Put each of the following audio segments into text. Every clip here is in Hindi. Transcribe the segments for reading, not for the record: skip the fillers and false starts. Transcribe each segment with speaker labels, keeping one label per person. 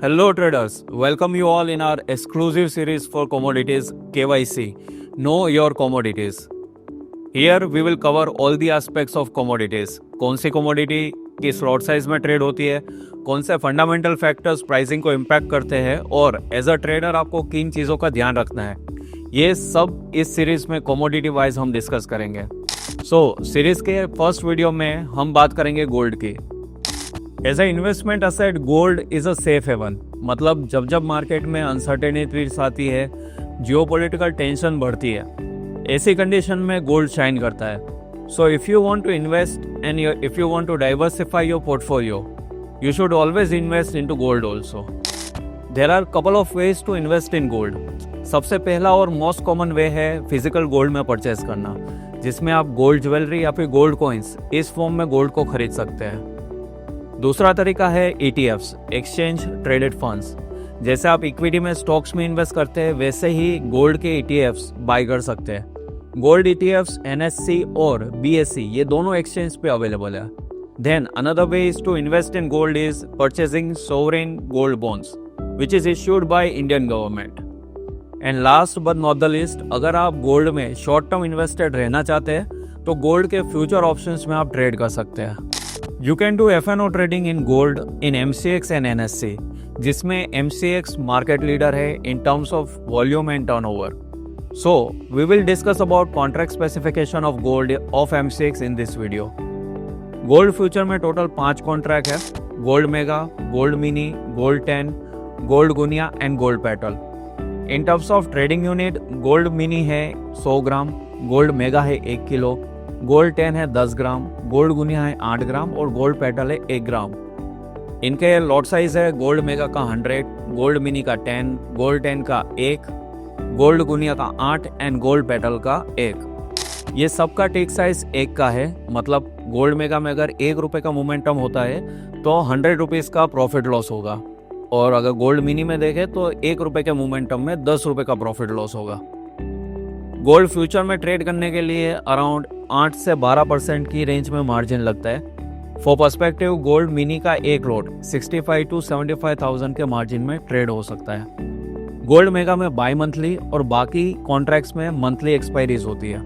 Speaker 1: Hello traders, welcome you all in our exclusive series for commodities KYC, Know Your Commodities. Here we will cover all the aspects of commodities. कौन सी commodity किस lot size में trade होती है, कौन से fundamental factors pricing को impact करते हैं और as a trader आपको किन चीज़ों का ध्यान रखना है, ये सब इस सीरीज में commodity wise हम डिस्कस करेंगे. सीरीज के फर्स्ट वीडियो में हम बात करेंगे गोल्ड की. As a investment asset gold is a safe haven. मतलब जब मार्केट में अनसर्टेनिटीज आती है, जियोपॉलिटिकल टेंशन बढ़ती है, ऐसी कंडीशन में गोल्ड शाइन करता है. So if you want to invest and if you want to diversify your portfolio, you should always invest into gold also. There are couple of ways to invest in gold. सबसे पहला और मोस्ट कॉमन वे है फिजिकल गोल्ड में परचेज करना, जिसमें आप गोल्ड ज्वेलरी या फिर गोल्ड कॉइन्स इस फॉर्म में गोल्ड को खरीद सकते हैं. दूसरा तरीका है ETFs, एक्सचेंज ट्रेडेड फंड्स. जैसे आप इक्विटी में स्टॉक्स में इन्वेस्ट करते हैं, वैसे ही गोल्ड के ETFs बाय कर सकते हैं. गोल्ड ETFs NSE और BSE ये दोनों एक्सचेंज पे अवेलेबल है. Then another way is to invest in gold is purchasing sovereign gold bonds which is issued by Indian government. And last but not the list, अगर आप गोल्ड में शॉर्ट टर्म इन्वेस्टेड रहना चाहते हैं तो गोल्ड के फ्यूचर ऑप्शंस में आप ट्रेड कर सकते हैं. You can do F&O trading in gold in MCX and NSE, जिसमें MCX मार्केट लीडर है in terms of volume and turnover. So we will discuss about contract specification of gold of MCX in this video. Gold future में टोटल 5 कॉन्ट्रैक्ट है: gold mega, gold mini, gold 10, gold guinea and gold petal. In terms of trading unit, gold mini है 100 ग्राम, गोल्ड मेगा है 1 किलो, गोल्ड 10 है 10 ग्राम, गोल्ड गुनिया है 8 ग्राम और गोल्ड पेटल है 1 ग्राम. इनके लॉट साइज है गोल्ड मेगा का 100, गोल्ड मिनी का 10, गोल्ड 10 का 1, गोल्ड गुनिया का 8 एंड गोल्ड पेटल का 1. ये सबका टिक साइज 1 का है. मतलब गोल्ड मेगा में अगर 1 रुपये का मोमेंटम होता है तो 100 रुपीज़ का प्रॉफिट लॉस होगा, और अगर गोल्ड मिनी में देखें तो 1 रुपये के मोमेंटम में 10 रुपये का प्रॉफिट लॉस होगा. गोल्ड फ्यूचर में ट्रेड करने के लिए अराउंड 8 से 12% की रेंज में मार्जिन लगता है. फॉर पर्सपेक्टिव, गोल्ड मिनी का एक लॉट 65 to 75,000 के मार्जिन में ट्रेड हो सकता है. गोल्ड मेगा में बाई मंथली और बाकी कॉन्ट्रैक्ट्स में मंथली एक्सपायरीज होती है.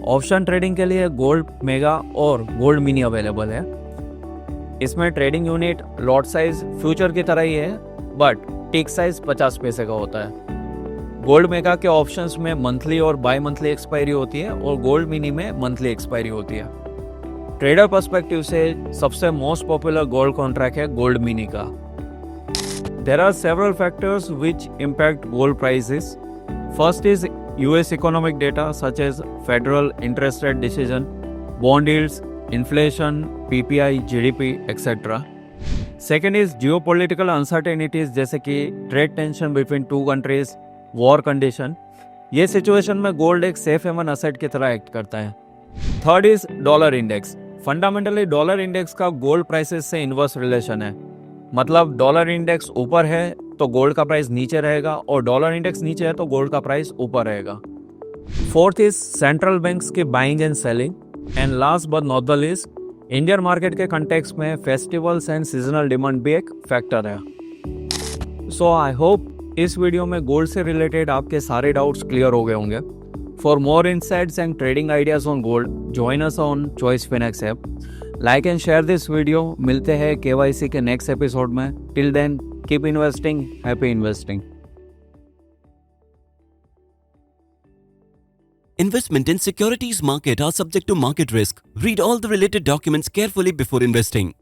Speaker 1: ऑप्शन ट्रेडिंग के लिए गोल्ड मेगा और गोल्ड मिनी अवेलेबल है. इसमें trading unit lot size future की तरह ही है, बट टिक साइज 50 पैसे का होता है. गोल्ड मेगा के ऑप्शंस में मंथली और बाई मंथली एक्सपायरी होती है और गोल्ड मिनी में मंथली एक्सपायरी होती है. ट्रेडर पर्सपेक्टिव से सबसे मोस्ट पॉपुलर गोल्ड कॉन्ट्रैक्ट है गोल्ड मिनी का. There are several factors which impact gold prices. First is US economic data such as federal interest rate decision, bond yields, inflation, PPI, GDP etcetera. Second is geopolitical uncertainties, जैसे कि trade tension between 2 countries, war condition. ये सिचुएशन में गोल्ड एक सेफ हेवन असेट की तरह एक्ट करता है. Third is dollar index. Fundamentally dollar index का गोल्ड प्राइसेस से इनवर्स रिलेशन है. मतलब डॉलर इंडेक्स ऊपर है तो गोल्ड का प्राइस नीचे रहेगा, और डॉलर इंडेक्स नीचे है तो गोल्ड का प्राइस ऊपर रहेगा. फोर्थ इज सेंट्रल बैंक्स की buying and selling. And last but not the list, Indian market के कंटेक्स्ट में फेस्टिवल्स एंड सीजनल डिमांड भी एक फैक्टर है. सो आई होप इस वीडियो में गोल्ड से रिलेटेड आपके सारे डाउट्स क्लियर हो गए होंगे. For more insights and trading ideas on gold, join us on choice Phoenix app. Like and share this video. मिलते हैं KYC के नेक्स्ट एपिसोड में. Till then, keep investing, happy investing.
Speaker 2: Investment in securities market are subject to market risk. Read all the related documents carefully before investing.